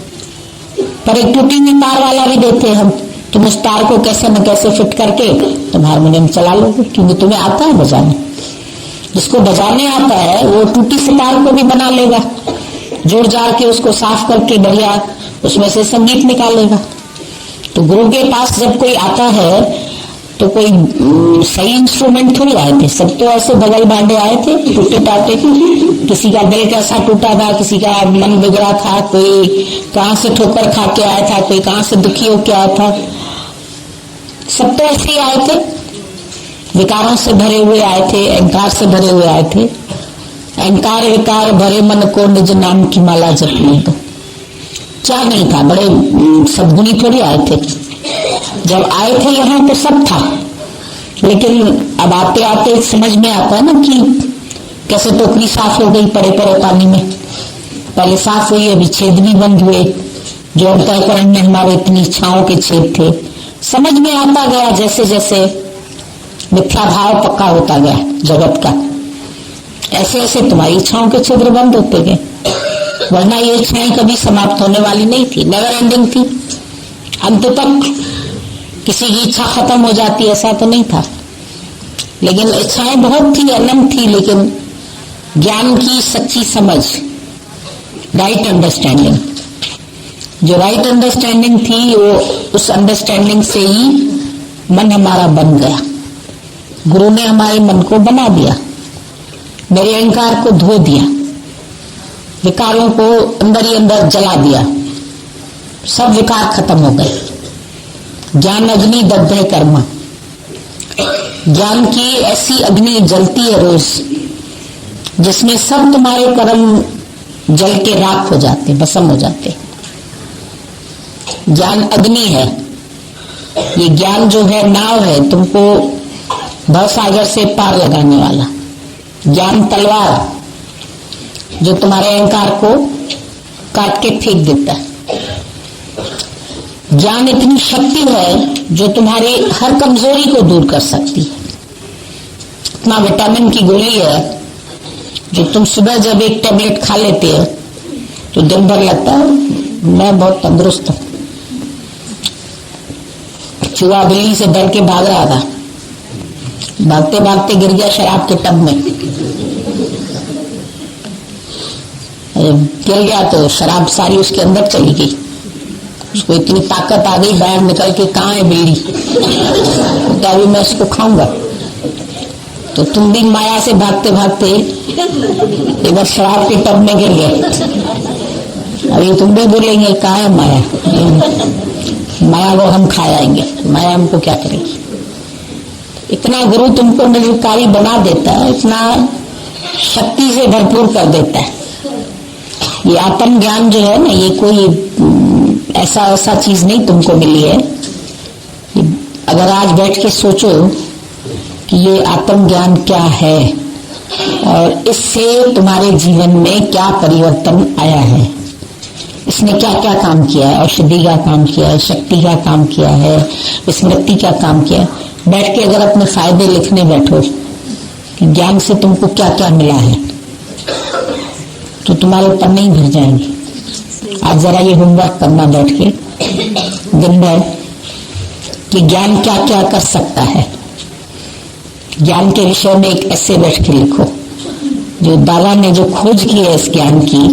पर एक टूटी हुई तार वाला भी देते हैं हम, तुम उस तार को कैसे न कैसे फिट करके तुम हारमोनियम चला लोगे, क्योंकि तुम्हें आता है बजाने। जिसको बजाने आता है वो टूटी सी तार को भी बना लेगा, जोड़ जाड़ के उसको साफ करके बढ़िया उसमें से संगीत निकालेगा। तो गुरु के पास जब कोई आता है तो कोई सही इंस्ट्रूमेंट थोड़ी आए थे, सब तो ऐसे बगल बांधे आए थे, टूटे टाटे। किसी का दिल कैसा टूटा था, किसी का मन बिगड़ा था, कोई कहां से ठोकर खा के आया था, कोई कहां से दुखी होके आया था। सब तो ऐसे ही आए थे, विकारों से भरे हुए आए थे, अहंकार से भरे हुए आए थे। अहंकार विकार भरे मन को निज नाम की माला जपने दो। क्या नहीं था, बड़े सद्गुणी थोड़ी आए थे। जब आए थे यहाँ तो सब था, लेकिन अब आते आते समझ में आता है ना कि कैसे टोकरी साफ हो गई पड़े पड़े पानी में। पहले साफ हुई, अभी छेद भी बंद हुए, जो अंतःकरण में हमारे इतनी इच्छाओं के छेद थे। समझ में आता गया जैसे जैसे मिथ्या भाव पक्का होता गया जगत का, ऐसे ऐसे तुम्हारी इच्छाओं के छिद्र बंद होते गए। वरना ये इच्छाएं कभी समाप्त होने वाली नहीं थी, नेवर एंडिंग थी। अंत तक किसी की इच्छा खत्म हो जाती ऐसा तो नहीं था, लेकिन इच्छाएं बहुत थी, अनंत थी। लेकिन ज्ञान की सच्ची समझ, राइट अंडरस्टैंडिंग, जो राइट अंडरस्टैंडिंग थी, वो उस अंडरस्टैंडिंग से ही मन हमारा बन गया। गुरु ने हमारे मन को बना दिया, मेरे अहंकार को धो दिया, विकारों को अंदर ही अंदर जला दिया, सब विकार खत्म हो गए। ज्ञान अग्नि दग्धे कर्म, ज्ञान की ऐसी अग्नि जलती है रोज, जिसमें सब तुम्हारे कर्म जल के राख हो जाते, भस्म हो जाते। ज्ञान अग्नि है, ये ज्ञान जो है नाव है, तुमको भवसागर से पार लगाने वाला। ज्ञान तलवार, जो तुम्हारे अहंकार को काट के फेंक देता है। ज्ञान इतनी शक्ति है जो तुम्हारी हर कमजोरी को दूर कर सकती है। इतना विटामिन की गोली है जो तुम सुबह जब एक टेबलेट खा लेते हो तो दिन भर लगता है मैं बहुत तंदुरुस्त हूं। चूहा बिल्ली से डर के भाग रहा था, भागते भागते गिर गया शराब के टब में। गिर गया तो शराब सारी उसके अंदर चली गई, उसको इतनी ताकत आ गई, बाहर निकल के कहाँ है बिल्ली, तो अभी मैं इसको खाऊंगा। तो तुम भी माया से भागते भागते एक बार शराब के टब में गिर गए। अभी तुम भी बोलेंगे कहाँ है माया, माया को हम खा जाएंगे, माया हमको क्या करेगी। इतना गुरु तुमको निर्विकारी बना देता है, इतना शक्ति से भरपूर कर देता है। ये आत्म ज्ञान जो है ना, ये कोई ऐसा चीज नहीं तुमको मिली है। अगर आज बैठ के सोचो कि ये आत्म ज्ञान क्या है और इससे तुम्हारे जीवन में क्या परिवर्तन आया है, इसने क्या क्या काम किया है, औषधि का काम किया है, शक्ति का काम किया है, स्मृति का काम किया है, बैठ के अगर अपने फायदे लिखने बैठो कि ज्ञान से तुमको क्या क्या मिला है, तो तुम्हारे पन्ने ही भर जाएंगे। आज जरा ये होमवर्क करना बैठ के दिन भर कि ज्ञान क्या क्या कर सकता है। ज्ञान के विषय में एक ऐसे बैठ के लिखो जो दादा ने जो खोज की है इस ज्ञान की,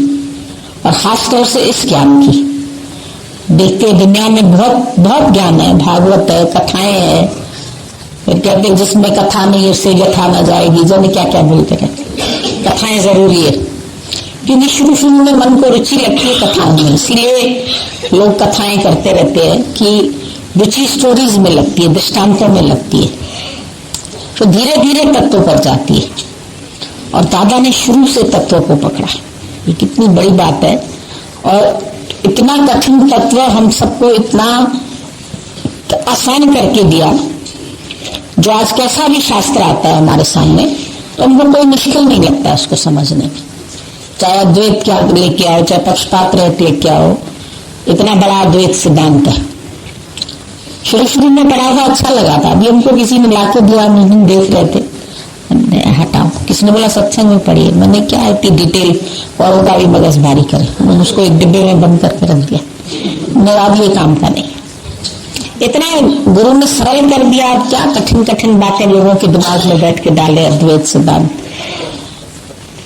और खासतौर से इस ज्ञान की। देखते दुनिया में बहुत बहुत ज्ञान है, भागवत है, कथाएं है, फिर कहते जिसमें कथा नहीं उससे व्यथा न जाएगी, जाने क्या क्या बोलते रहते। कथाएं जरूरी है क्योंकि शुरू शुरू में मन को रुचि लगती है कथाओं में, इसीलिए लोग कथाएं करते रहते हैं कि रुचि स्टोरीज में लगती है, दृष्टांतों में लगती है, तो धीरे धीरे तत्व पर जाती है। और दादा ने शुरू से तत्व को पकड़ा, ये कितनी बड़ी बात है। और इतना कठिन तत्व हम सबको इतना आसान करके दिया, जो आज कैसा भी शास्त्र आता है हमारे सामने तो हमको कोई मुश्किल नहीं लगता उसको समझने में। चाहे अद्वैत क्या लेके आओ, चाहे पक्षपात रहते लेके आओ, इतना बड़ा अद्वैत सिद्धांत है। शुरू शुरू में पढ़ा था, अच्छा लगा था, अभी हमको किसी ने लाके दिया, हम देख रहे थे, हटाओ, किसने बोला सत्संग में पढ़िए, मैंने क्या इतनी डिटेल और उनका भी मगज भारी करे, मैंने उसको एक डिब्बे में बंद करके रख दिया। मेरा अब ये काम का नहीं, इतना गुरु ने सरल कर दिया। क्या कठिन कठिन बातें लोगों के दिमाग में बैठ के डाले अद्वैत सिद्धांत।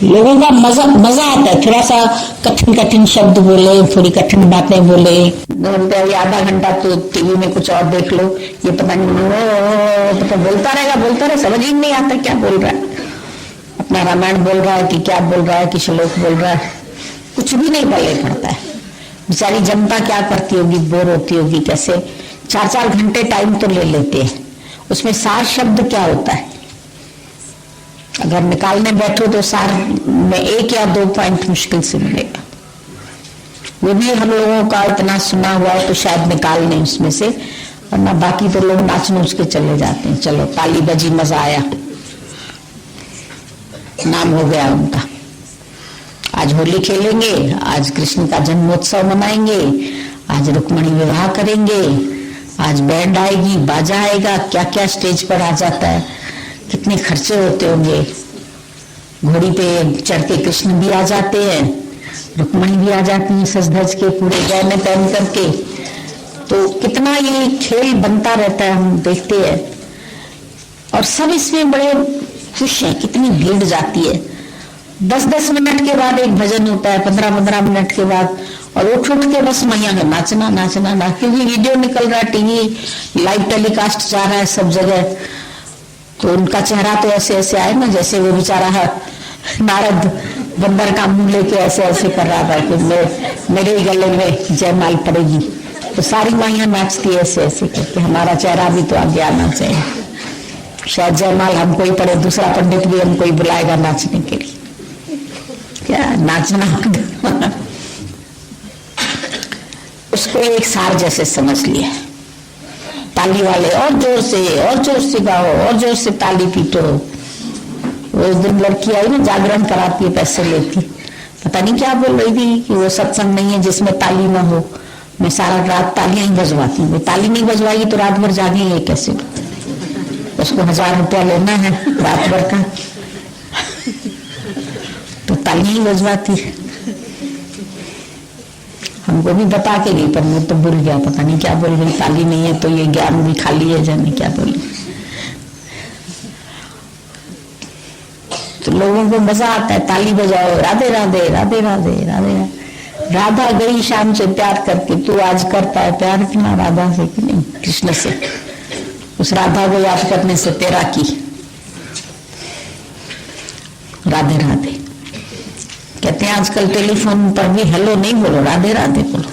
लोगों का मजा मजा आता है, थोड़ा सा कठिन कठिन शब्द बोले, थोड़ी कठिन बातें बोले, आधा घंटा तो टीवी में कुछ और देख लो, ये पता नहीं तो बोलता रहेगा, समझ ही नहीं आता क्या बोल रहा है, अपना रामायण बोल रहा है कि क्या बोल रहा है कि श्लोक बोल रहा है, कुछ भी नहीं पल्ले पड़ता है। बेचारी जनता क्या करती होगी, बोर होती होगी कैसे, 4-4 घंटे टाइम तो ले लेते हैं, उसमें सार शब्द क्या होता है, अगर निकालने बैठो तो सार में 1 या 2 पॉइंट मुश्किल से मिलेगा, वो भी हम लोगों का इतना सुना हुआ है तो शायद निकाल लें उसमें से, वरना बाकी तो लोग नाच नूच के चले जाते हैं, चलो ताली बजी मजा आया, नाम हो गया उनका। आज होली खेलेंगे, आज कृष्ण का जन्मोत्सव मनाएंगे, आज रुक्मणी विवाह करेंगे, आज बैंड आएगी, बाजा आएगा, क्या क्या स्टेज पर आ जाता है, कितने खर्चे होते होंगे, घोड़ी पे चढ़ के कृष्ण भी आ जाते हैं, रुक्मणी भी आ जाती है सज धज के पूरे गहने पहन करके, तो कितना ये खेल बनता रहता है, हम देखते हैं और सब इसमें बड़े खुश हैं, कितनी भीड़ जाती है। 10-10 मिनट के बाद एक भजन होता है, 15-15 मिनट के बाद, और उठ के बस मैया में नाचना नाचना ना, क्योंकि वीडियो निकल रहा है, टीवी लाइव टेलीकास्ट जा रहा है सब जगह, तो उनका चेहरा तो ऐसे ऐसे आए ना जैसे वो बेचारा नारद बंदर का मुंह लेके ऐसे ऐसे कर रहा था कि मेरे गले में जयमाल पड़ेगी, तो सारी माइयां नाचती है ऐसे ऐसे करके, हमारा चेहरा भी तो आगे आना चाहिए, शायद जयमाल हमको ही पड़े, दूसरा पंडित भी हमको ही बुलाएगा नाचने के लिए, क्या नाचना उसको एक सार जैसे समझ लिया, ताली वाले और जोर से गाओ, और जोर से ताली पीटो। वो उस दिन लड़की आई ना, जागरण कराती है, पैसे लेती, पता नहीं क्या बोल रही थी कि वो सत्संग नहीं है जिसमें ताली ना हो, मैं सारा रात तालियां ही बजवाती हूँ, ताली नहीं बजवाएगी तो रात भर जागेंगे कैसे, उसको 1000 रुपया लेना है रात भर का, तो तालियां ही बजवाती है। हमको भी बता के गई, पर मैं तो भूल गया, पता नहीं क्या बोल रही, ताली नहीं है तो ये ज्ञान भी खाली है, जाने क्या बोली। तो लोगों को मजा आता है, ताली बजाओ, राधे राधे राधे राधे राधे राधे। राधा गई शाम से प्यार करके, तू आज करता है प्यार कितना राधा से कि नहीं, कृष्ण से, उस राधा को याद करने से तेरा की राधे राधे। कहते हैं आजकल टेलीफोन पर भी हेलो नहीं बोलो, राधे राधे बोलो,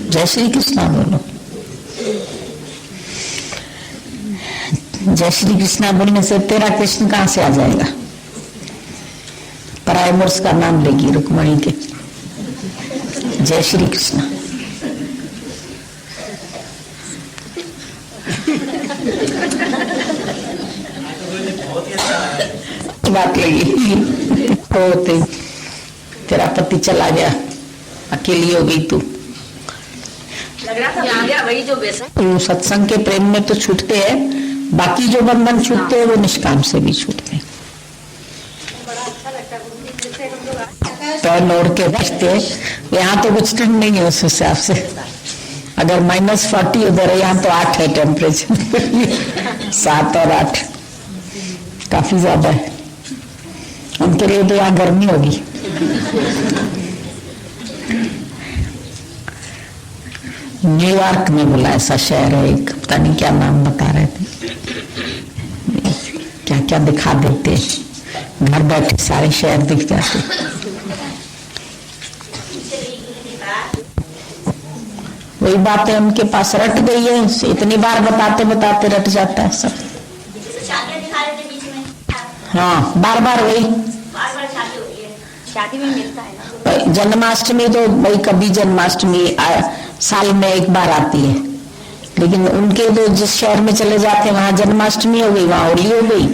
जय श्री कृष्णा बोलो। जय श्री कृष्णा बोलने से तेरा कृष्ण कहां से आ जाएगा, पराये मुर्स का नाम लेगी रुक्मणी के, जय श्री कृष्णा। बात लगी तो तेरा पति चला गया, अकेली हो गई तू, लग रहा था आ गया वही जो बेसन। सत्संग के प्रेम में तो छूटते हैं, बाकी जो बंधन छूटते हैं वो निष्काम से भी छूटते हैं। पैर ओढ़ के बैठते हैं, यहाँ तो कुछ ठंड नहीं है उस हिसाब से, अगर -40 उधर है, यहाँ तो 8 है टेम्परेचर 7 और 8 काफी ज्यादा है, उनके लिए तो यहाँ गर्मी होगी। न्यूयॉर्क में बोला ऐसा शहर है एक, पता नहीं क्या नाम बता रहे थे, क्या क्या दिखा देते, घर बैठे सारे शहर दिख जाते। वही बातें उनके पास रट गई है, इतनी बार बताते बताते रट जाता है सब। हाँ, बार बार वही शादी में मिलता है ना। जन्माष्टमी तो भाई कभी जन्माष्टमी साल में एक बार आती है, लेकिन उनके तो जिस शहर में चले जाते हैं वहां जन्माष्टमी हो गई, वहां होली हो गई,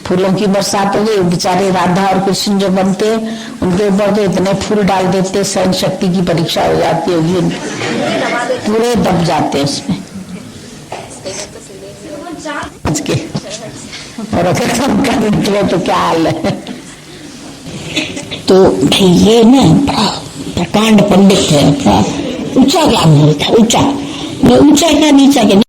फूलों की बरसात हो गई। बेचारे राधा और कृष्ण जो बनते हैं उनके ऊपर तो इतने फूल डाल देते, सहन शक्ति की परीक्षा हो जाती होगी, पूरे दब जाते हैं उसमें के। और अगर हम कर निकले तो क्या हाल है। तो भाई ये ना बड़ा प्रकांड पंडित है, ऊंचा ज्ञान बोलता है, ऊंचा क्या नीचा क्या